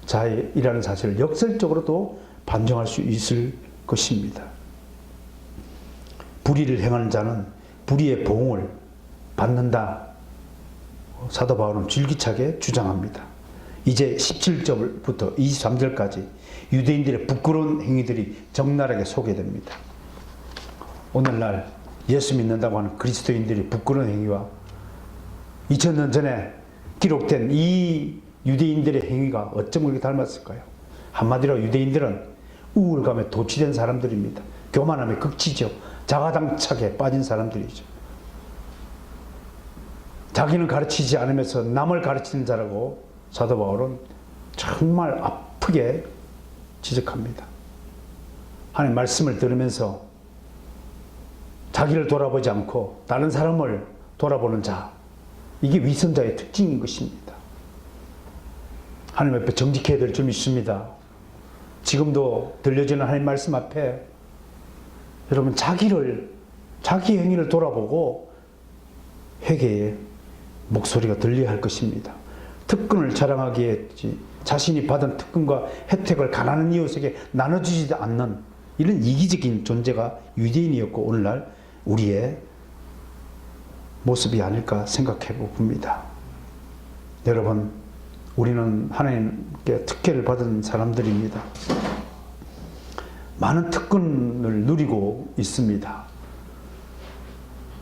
자이라는 사실을 역설적으로도 반증할 수 있을 것입니다. 불의를 행하는 자는 불의의 보응을 받는다. 사도 바울은 줄기차게 주장합니다. 이제 17절부터 23절까지 유대인들의 부끄러운 행위들이 적나라하게 소개됩니다. 오늘날 예수 믿는다고 하는 그리스도인들이 부끄러운 행위와 2000년 전에 기록된 이 유대인들의 행위가 어쩜 그렇게 닮았을까요? 한마디로 유대인들은 우울감에 도취된 사람들입니다. 교만함의 극치죠. 자가당착에 빠진 사람들이죠. 자기는 가르치지 않으면서 남을 가르치는 자라고 사도 바울은 정말 아프게 지적합니다. 하나님 말씀을 들으면서 자기를 돌아보지 않고 다른 사람을 돌아보는 자, 이게 위선자의 특징인 것입니다. 하나님 앞에 정직해야 될 점이 있습니다. 지금도 들려지는 하나님 말씀 앞에 여러분 자기 행위를 돌아보고 회개의 목소리가 들려야 할 것입니다. 특권을 자랑하기에 자신이 받은 특권과 혜택을 가난한 이웃에게 나눠주지 않는 이런 이기적인 존재가 유대인이었고 오늘날 우리의 모습이 아닐까 생각해 봅니다. 여러분, 우리는 하나님께 특혜를 받은 사람들입니다. 많은 특권을 누리고 있습니다.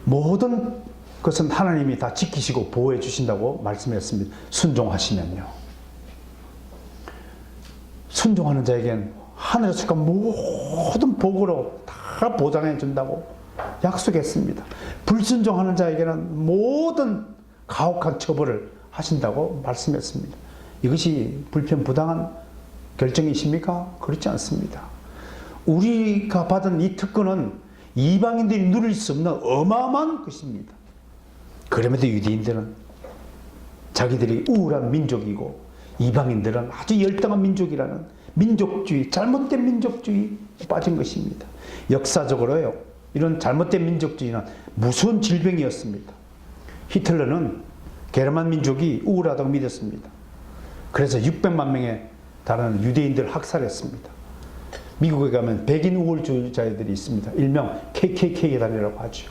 모든 것은 하나님이 다 지키시고 보호해 주신다고 말씀했습니다. 순종하시면요. 순종하는 자에겐 하늘에서 간 모든 복으로 다 보장해 준다고 약속했습니다. 불순종하는 자에게는 모든 가혹한 처벌을 하신다고 말씀했습니다. 이것이 불편부당한 결정이십니까? 그렇지 않습니다. 우리가 받은 이 특권은 이방인들이 누릴 수 없는 어마어마한 것입니다. 그럼에도 유대인들은 자기들이 우월한 민족이고 이방인들은 아주 열등한 민족이라는 민족주의, 잘못된 민족주의에 빠진 것입니다. 역사적으로요, 이런 잘못된 민족주의는 무서운 질병이었습니다. 히틀러는 게르만 민족이 우월하다고 믿었습니다. 그래서 600만 명에 달하는 유대인들을 학살했습니다. 미국에 가면 백인 우월주의자들이 있습니다. 일명 KKK단이라고 하죠.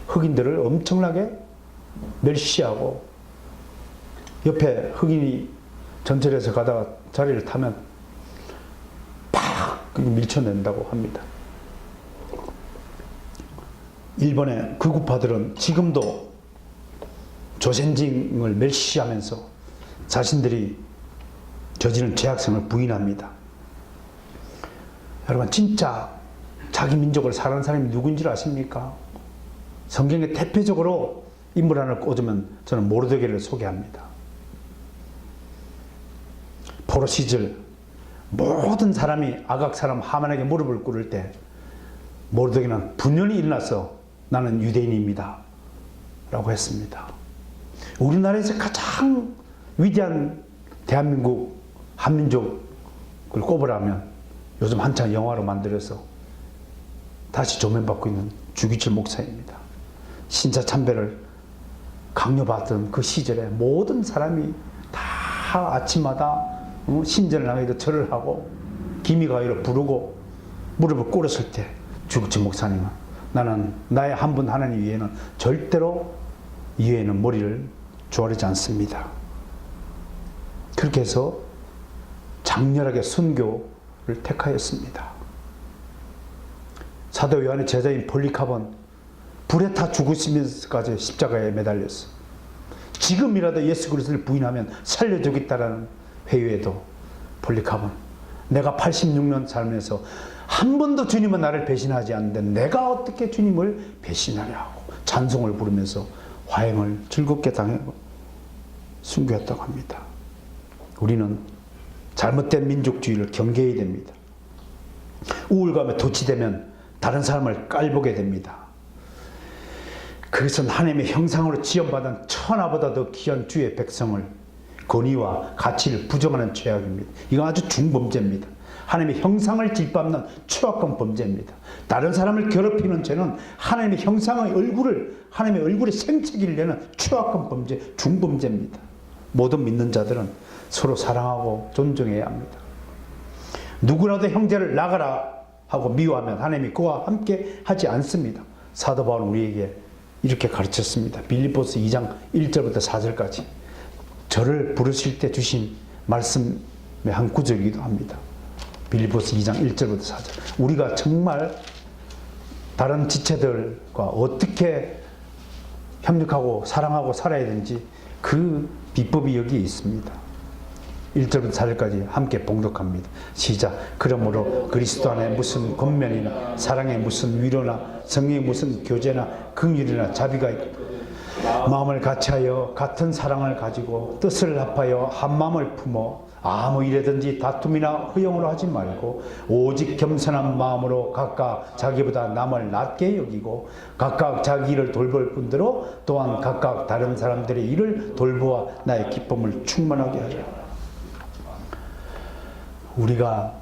흑인들을 엄청나게 멸시하고 옆에 흑인이 전철에서 가다가 자리를 타면 팍 밀쳐낸다고 합니다. 일본의 극우파들은 지금도 조센징을 멸시하면서 자신들이 저지른 죄악성을 부인합니다. 여러분, 진짜 자기 민족을 사랑하는 사람이 누군지 아십니까? 성경에 대표적으로 인물 하나를 꽂으면 저는 모르드게를 소개합니다. 포로 시절 모든 사람이 아각 사람 하만에게 무릎을 꿇을 때 모르드게는 분연히 일어나서 나는 유대인입니다 라고 했습니다. 우리나라에서 가장 위대한 대한민국 한민족을 꼽으라면 요즘 한창 영화로 만들어서 다시 조명받고 있는 주기철 목사입니다. 신사참배를 강요받던 그 시절에 모든 사람이 다 아침마다 신전을 나가서 절을 하고 기미가요를 부르고 무릎을 꿇었을 때 주기철 목사님은 나는 나의 한 분 하나님 위에는 절대로 이외에는 머리를 조아리지 않습니다. 그렇게 해서 장렬하게 순교를 택하였습니다. 사도 요한의 제자인 폴리카본 불에 타 죽으시면서까지 십자가에 매달렸어. 지금이라도 예수 그리스도를 부인하면 살려주겠다라는 회유에도 폴리카본, 내가 86년 살면서 한 번도 주님은 나를 배신하지 않는데 내가 어떻게 주님을 배신하려 하고 찬송을 부르면서 화형을 즐겁게 당하고 순교했다고 합니다. 우리는 잘못된 민족주의를 경계해야 됩니다. 우울감에 도취되면 다른 사람을 깔보게 됩니다. 그것은 하나님의 형상으로 지음받은 천하보다 더 귀한 주의 백성을 권위와 가치를 부정하는 죄악입니다. 이건 아주 중범죄입니다. 하나님의 형상을 짓밟는 추악한 범죄입니다. 다른 사람을 괴롭히는 죄는 하나님의 형상의 얼굴을, 하나님의 얼굴에 생채기를 내는 추악한 범죄, 중범죄입니다. 모든 믿는 자들은 서로 사랑하고 존중해야 합니다. 누구라도 형제를 나가라 하고 미워하면 하나님이 그와 함께 하지 않습니다. 사도 바울은 우리에게 이렇게 가르쳤습니다. 빌립보서 2장 1절부터 4절까지 저를 부르실 때 주신 말씀의 한 구절이기도 합니다. 빌립보서 2장 1절부터 4절. 우리가 정말 다른 지체들과 어떻게 협력하고 사랑하고 살아야 되는지 그 비법이 여기에 있습니다. 1절부터 4절까지 함께 봉독합니다. 시작. 그러므로 그리스도 안에 무슨 권면이나 사랑에 무슨 위로나 성령에 무슨 교제나 긍휼이나 자비가 있고 마음을 같이하여 같은 사랑을 가지고 뜻을 합하여 한 마음을 품어 아무 일에든지 다툼이나 허용으로 하지 말고 오직 겸손한 마음으로 각각 자기보다 남을 낮게 여기고 각각 자기 일을 돌볼 뿐더러 또한 각각 다른 사람들의 일을 돌보아 나의 기쁨을 충만하게 하라. 우리가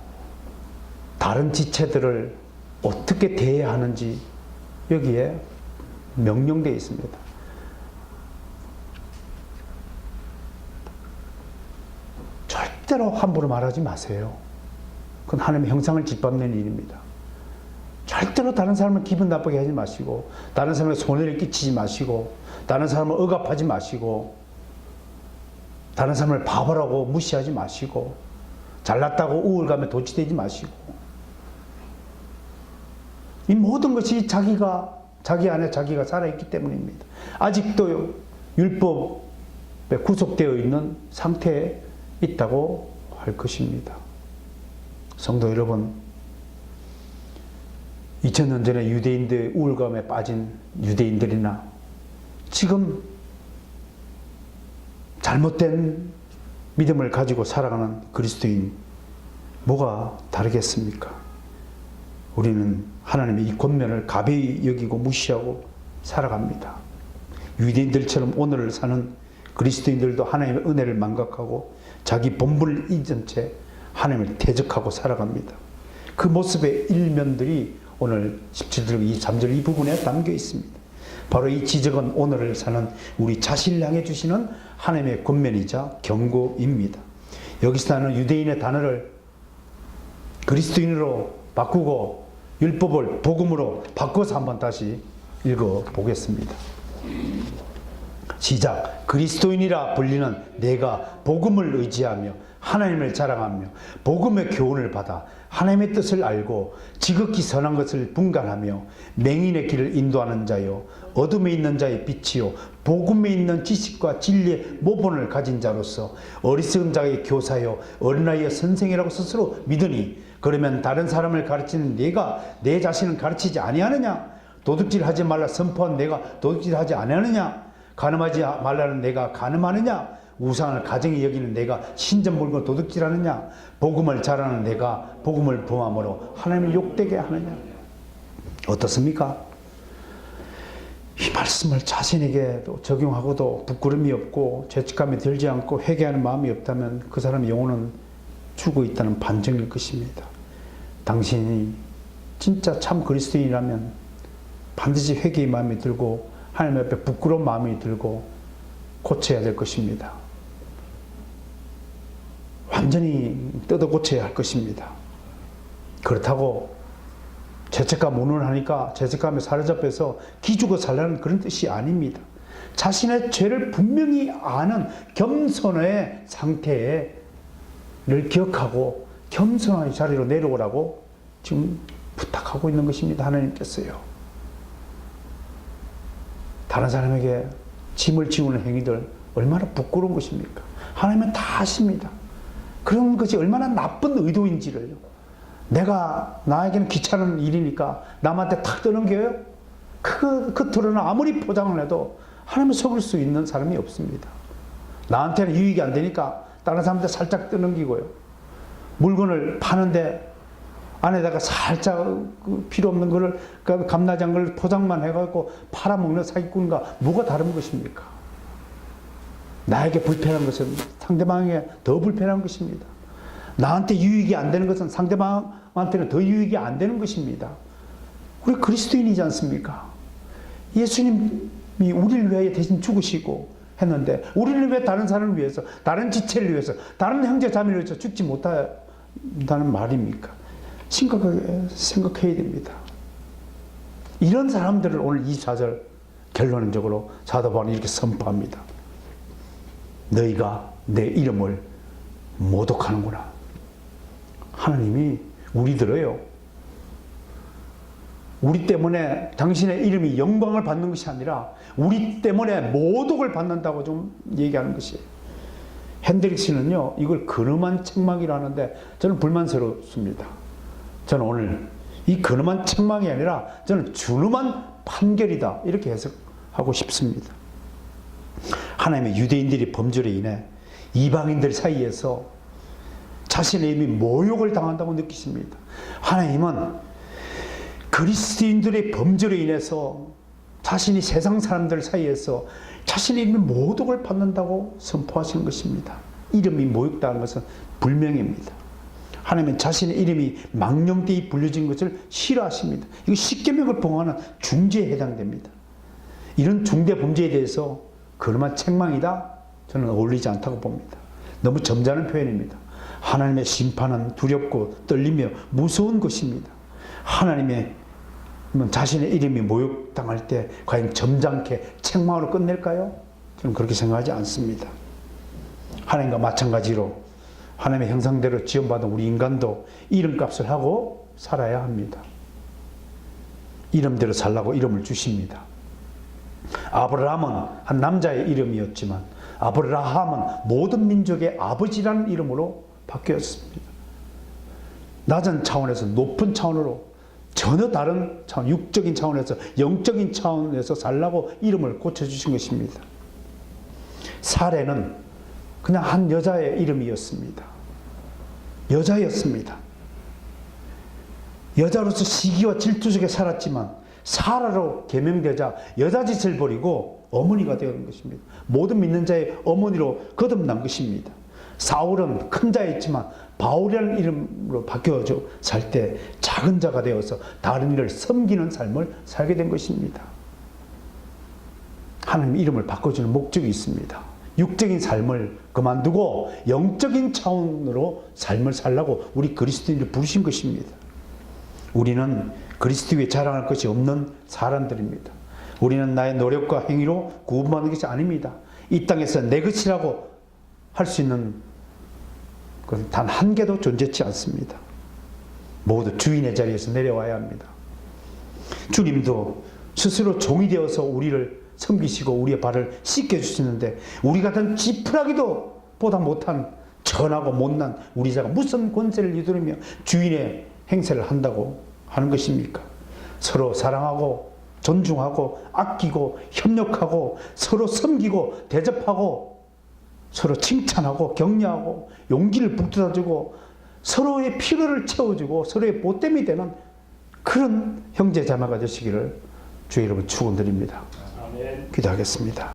다른 지체들을 어떻게 대해야 하는지 여기에 명령되어 있습니다. 절대로 함부로 말하지 마세요. 그건 하나님의 형상을 짓밟는 일입니다. 절대로 다른 사람을 기분 나쁘게 하지 마시고 다른 사람에게 손해를 끼치지 마시고 다른 사람을 억압하지 마시고 다른 사람을 바보라고 무시하지 마시고 잘났다고 우울감에 도취되지 마시고 이 모든 것이 자기 안에 자기가 살아있기 때문입니다. 아직도 율법에 구속되어 있는 상태에 있다고 할 것입니다. 성도 여러분, 2000년 전에 유대인들의 우울감에 빠진 유대인들이나 지금 잘못된 믿음을 가지고 살아가는 그리스도인 뭐가 다르겠습니까? 우리는 하나님의 이 권면을 가벼이 여기고 무시하고 살아갑니다. 유대인들처럼 오늘을 사는 그리스도인들도 하나님의 은혜를 망각하고 자기 본분을 잊은 채 하나님을 대적하고 살아갑니다. 그 모습의 일면들이 오늘 17절 23절 이 부분에 담겨 있습니다. 바로 이 지적은 오늘을 사는 우리 자신을 향해 주시는 하나님의 권면이자 경고입니다. 여기서 나는 유대인의 단어를 그리스도인으로 바꾸고 율법을 복음으로 바꿔서 한번 다시 읽어보겠습니다. 시작. 그리스도인이라 불리는 내가 복음을 의지하며 하나님을 자랑하며 복음의 교훈을 받아 하나님의 뜻을 알고 지극히 선한 것을 분간하며 맹인의 길을 인도하는 자요 어둠에 있는 자의 빛이요 복음에 있는 지식과 진리의 모본을 가진 자로서 어리석은 자의 교사요 어린아이의 선생이라고 스스로 믿으니 그러면 다른 사람을 가르치는 내가 내 자신을 가르치지 아니하느냐? 도둑질하지 말라 선포한 내가 도둑질하지 아니하느냐? 간음하지 말라는 내가 간음하느냐? 우상을 가정히 여기는 내가 신전물건 도둑질하느냐? 복음을 잘하는 내가 복음을 범함으로 하나님을 욕되게 하느냐? 어떻습니까? 이 말씀을 자신에게 적용하고도 부끄러움이 없고 죄책감이 들지 않고 회개하는 마음이 없다면 그 사람의 영혼은 죽어 있다는 반증일 것입니다. 당신이 진짜 참 그리스도인이라면 반드시 회개의 마음이 들고 하나님 앞에 부끄러운 마음이 들고 고쳐야 될 것입니다. 완전히 뜯어 고쳐야 할 것입니다. 그렇다고 죄책감 운운하니까 죄책감에 사로잡혀서 기죽어 살라는 그런 뜻이 아닙니다. 자신의 죄를 분명히 아는 겸손의 상태를 기억하고 겸손한 자리로 내려오라고 지금 부탁하고 있는 것입니다. 하나님께서요. 다른 사람에게 짐을 지우는 행위들 얼마나 부끄러운 것입니까? 하나님은 다 아십니다. 그런 것이 얼마나 나쁜 의도인지를요. 나에게는 귀찮은 일이니까 남한테 탁 떠넘겨요? 겉으로는 아무리 포장을 해도 하나님을 속일 수 있는 사람이 없습니다. 나한테는 유익이 안 되니까 다른 사람한테 살짝 떠넘기고요. 물건을 파는데 안에다가 살짝 필요 없는 거를 감나장 걸 포장만 해갖고 팔아먹는 사기꾼과 뭐가 다른 것입니까? 나에게 불편한 것은 상대방에게 더 불편한 것입니다. 나한테 유익이 안 되는 것은 상대방한테는 더 유익이 안 되는 것입니다. 우리 그리스도인이지 않습니까? 예수님이 우리를 위하여 대신 죽으시고 했는데 우리를 위해 다른 사람을 위해서, 다른 지체를 위해서, 다른 형제 자매를 위해서 죽지 못한다는 말입니까? 심각하게 생각해야 됩니다. 이런 사람들을 오늘 24절 결론적으로 사도 바울은 이렇게 선포합니다. 너희가 내 이름을 모독하는구나. 하나님이 우리들어요. 우리 때문에 당신의 이름이 영광을 받는 것이 아니라 우리 때문에 모독을 받는다고 좀 얘기하는 것이에요. 핸드릭스는요, 이걸 근엄한 책망이라 하는데 저는 불만스럽습니다. 저는 오늘 이 근엄한 책망이 아니라 저는 준엄한 판결이다, 이렇게 해석하고 싶습니다. 하나님의 유대인들이 범죄로 인해 이방인들 사이에서 자신의 이름이 모욕을 당한다고 느끼십니다. 하나님은 그리스도인들의 범죄로 인해서 자신이 세상 사람들 사이에서 자신의 이름이 모독을 받는다고 선포하시는 것입니다. 이름이 모욕당하는 것은 불명예입니다. 하나님은 자신의 이름이 망령되이 불려진 것을 싫어하십니다. 이거 십계명을 범하는 중죄에 해당됩니다. 이런 중대 범죄에 대해서 그러한 책망이다? 저는 어울리지 않다고 봅니다. 너무 점잖은 표현입니다. 하나님의 심판은 두렵고 떨리며 무서운 것입니다. 하나님의 자신의 이름이 모욕당할 때 과연 점잖게 책망으로 끝낼까요? 저는 그렇게 생각하지 않습니다. 하나님과 마찬가지로 하나님의 형상대로 지원받은 우리 인간도 이름값을 하고 살아야 합니다. 이름대로 살라고 이름을 주십니다. 아브라함은 한 남자의 이름이었지만 아브라함은 모든 민족의 아버지라는 이름으로 바뀌었습니다. 낮은 차원에서 높은 차원으로 전혀 다른 차원, 육적인 차원에서 영적인 차원에서 살라고 이름을 고쳐주신 것입니다. 사례는 그냥 한 여자의 이름이었습니다. 여자였습니다. 여자로서 시기와 질투 속에 살았지만 사라로 계명되자 여자 짓을 버리고 어머니가 되는 것입니다. 모든 믿는 자의 어머니로 거듭난 것입니다. 사울은 큰 자였지만 바울이라는 이름으로 바뀌어져 살 때 작은 자가 되어서 다른 이를 섬기는 삶을 살게 된 것입니다. 하나님 이름을 바꿔주는 목적이 있습니다. 육적인 삶을 그만두고 영적인 차원으로 삶을 살라고 우리 그리스도인을 부르신 것입니다. 우리는 그리스도에 자랑할 것이 없는 사람들입니다. 우리는 나의 노력과 행위로 구원받는 것이 아닙니다. 이 땅에서 내 것이라고 할 수 있는 것은 단 한 개도 존재치 않습니다. 모두 주인의 자리에서 내려와야 합니다. 주님도 스스로 종이 되어서 우리를 섬기시고 우리의 발을 씻겨주시는데 우리 같은 지푸라기도 보다 못한 천하고 못난 우리 자가 무슨 권세를 이루며 주인의 행세를 한다고 하는 것입니까? 서로 사랑하고 존중하고 아끼고 협력하고 서로 섬기고 대접하고 서로 칭찬하고 격려하고 용기를 북돋아주고 서로의 필요를 채워주고 서로의 보탬이 되는 그런 형제 자매가 되시기를 주의 이름으로 축원드립니다. 기도하겠습니다.